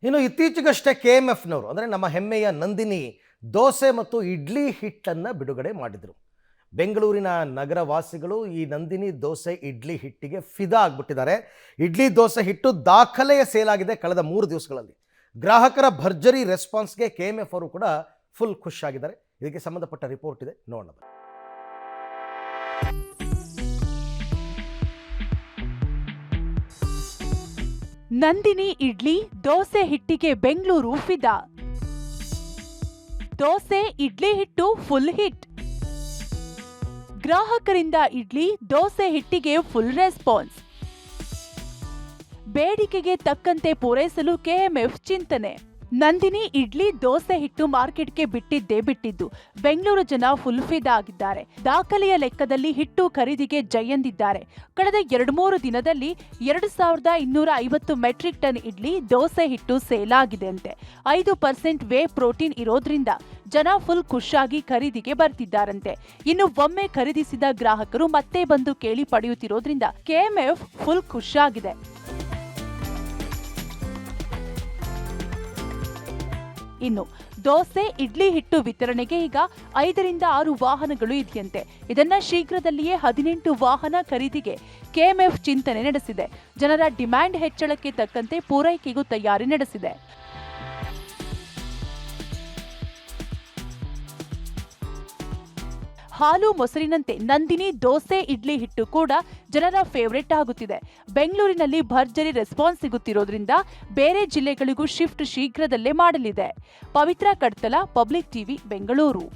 ಇನ್ನು ಇತ್ತೀಚೆಗಷ್ಟೇ KMFನವರು ಅಂದರೆ ನಮ್ಮ ಹೆಮ್ಮೆಯ ನಂದಿನಿ ದೋಸೆ ಮತ್ತು ಇಡ್ಲಿ ಹಿಟ್ಟನ್ನು ಬಿಡುಗಡೆ ಮಾಡಿದರು. ಬೆಂಗಳೂರಿನ ನಗರವಾಸಿಗಳು ಈ ನಂದಿನಿ ದೋಸೆ ಇಡ್ಲಿ ಹಿಟ್ಟಿಗೆ ಫಿದಾ ಆಗಿಬಿಟ್ಟಿದ್ದಾರೆ. ಇಡ್ಲಿ ದೋಸೆ ಹಿಟ್ಟು ದಾಖಲೆಯ ಸೇಲ್ ಆಗಿದೆ ಕಳೆದ 3 ದಿವಸಗಳಲ್ಲಿ. ಗ್ರಾಹಕರ ಭರ್ಜರಿ ರೆಸ್ಪಾನ್ಸ್ಗೆ KMF ಅವರು ಕೂಡ ಫುಲ್ ಖುಷಿಯಾಗಿದ್ದಾರೆ. ಇದಕ್ಕೆ ಸಂಬಂಧಪಟ್ಟ ರಿಪೋರ್ಟ್ ಇದೆ, ನೋಡೋಣ. ನಂದಿನಿ ಇಡ್ಲಿ ದೋಸೆ ಹಿಟ್ಟಿಗೆ ಬೆಂಗಳೂರು ಫಿದಾ. ದೋಸೆ ಇಡ್ಲಿ ಹಿಟ್ಟು ಫುಲ್ ಹಿಟ್. ಗ್ರಾಹಕರಿಂದ ಇಡ್ಲಿ ದೋಸೆ ಹಿಟ್ಟಿಗೆ ಫುಲ್ ರೆಸ್ಪಾನ್ಸ್. ಬೇಡಿಕೆಗೆ ತಕ್ಕಂತೆ ಪೂರೈಸಲು KMF ಚಿಂತನೆ. ನಂದಿನಿ ಇಡ್ಲಿ ದೋಸೆ ಹಿಟ್ಟು ಮಾರ್ಕೆಟ್ಗೆ ಬಿಟ್ಟಿದ್ದು ಬೆಂಗಳೂರು ಜನ ಫುಲ್ ಫಿದಾ ಆಗಿದ್ದಾರೆ. ದಾಖಲೆಯ ಲೆಕ್ಕದಲ್ಲಿ ಹಿಟ್ಟು ಖರೀದಿಗೆ ಜೈ ಎಂದಿದ್ದಾರೆ. ಕಳೆದ 2-3 ದಿನದಲ್ಲಿ 2250 ಮೆಟ್ರಿಕ್ ಟನ್ ಇಡ್ಲಿ ದೋಸೆ ಹಿಟ್ಟು ಸೇಲ್ ಆಗಿದೆ ಅಂತೆ. 5% ವೇ ಪ್ರೋಟೀನ್ ಇರೋದ್ರಿಂದ ಜನ ಫುಲ್ ಖುಷಿಯಾಗಿ ಖರೀದಿಗೆ ಬರ್ತಿದ್ದಾರಂತೆ. ಇನ್ನು ಒಮ್ಮೆ ಖರೀದಿಸಿದ ಗ್ರಾಹಕರು ಮತ್ತೆ ಬಂದು ಕೇಳಿ ಪಡೆಯುತ್ತಿರೋದ್ರಿಂದ KMF ಫುಲ್ ಖುಷಿಯಾಗಿದೆ. ಇನ್ನು ದೋಸೆ ಇಡ್ಲಿ ಹಿಟ್ಟು ವಿತರಣೆಗೆ ಈಗ 5-6 ವಾಹನಗಳು ಇದೆಯಂತೆ. ಇದನ್ನ ಶೀಘ್ರದಲ್ಲಿಯೇ 18 ವಾಹನ ಖರೀದಿಗೆ KMF ಚಿಂತನೆ ನಡೆಸಿದೆ. ಜನರ ಡಿಮ್ಯಾಂಡ್ ಹೆಚ್ಚಳಕ್ಕೆ ತಕ್ಕಂತೆ ಪೂರೈಕೆಗೂ ತಯಾರಿ ನಡೆಸಿದೆ. ಹಾಲು ಮೊಸರಿನಂತೆ ನಂದಿನಿ ದೋಸೆ ಇಡ್ಲಿ ಹಿಟ್ಟು ಕೂಡ ಜನರ ಫೇವರೇಟ್ ಆಗುತ್ತಿದೆ. ಬೆಂಗಳೂರಿನಲ್ಲಿ ಭರ್ಜರಿ ರೆಸ್ಪಾನ್ಸ್ ಸಿಗುತ್ತಿರೋದ್ರಿಂದ ಬೇರೆ ಜಿಲ್ಲೆಗಳಿಗೂ ಶಿಫ್ಟ್ ಶೀಘ್ರದಲ್ಲೇ ಮಾಡಲಿದೆ. ಪವಿತ್ರ ಕಡ್ತಲ, ಪಬ್ಲಿಕ್ ಟಿವಿ, ಬೆಂಗಳೂರು.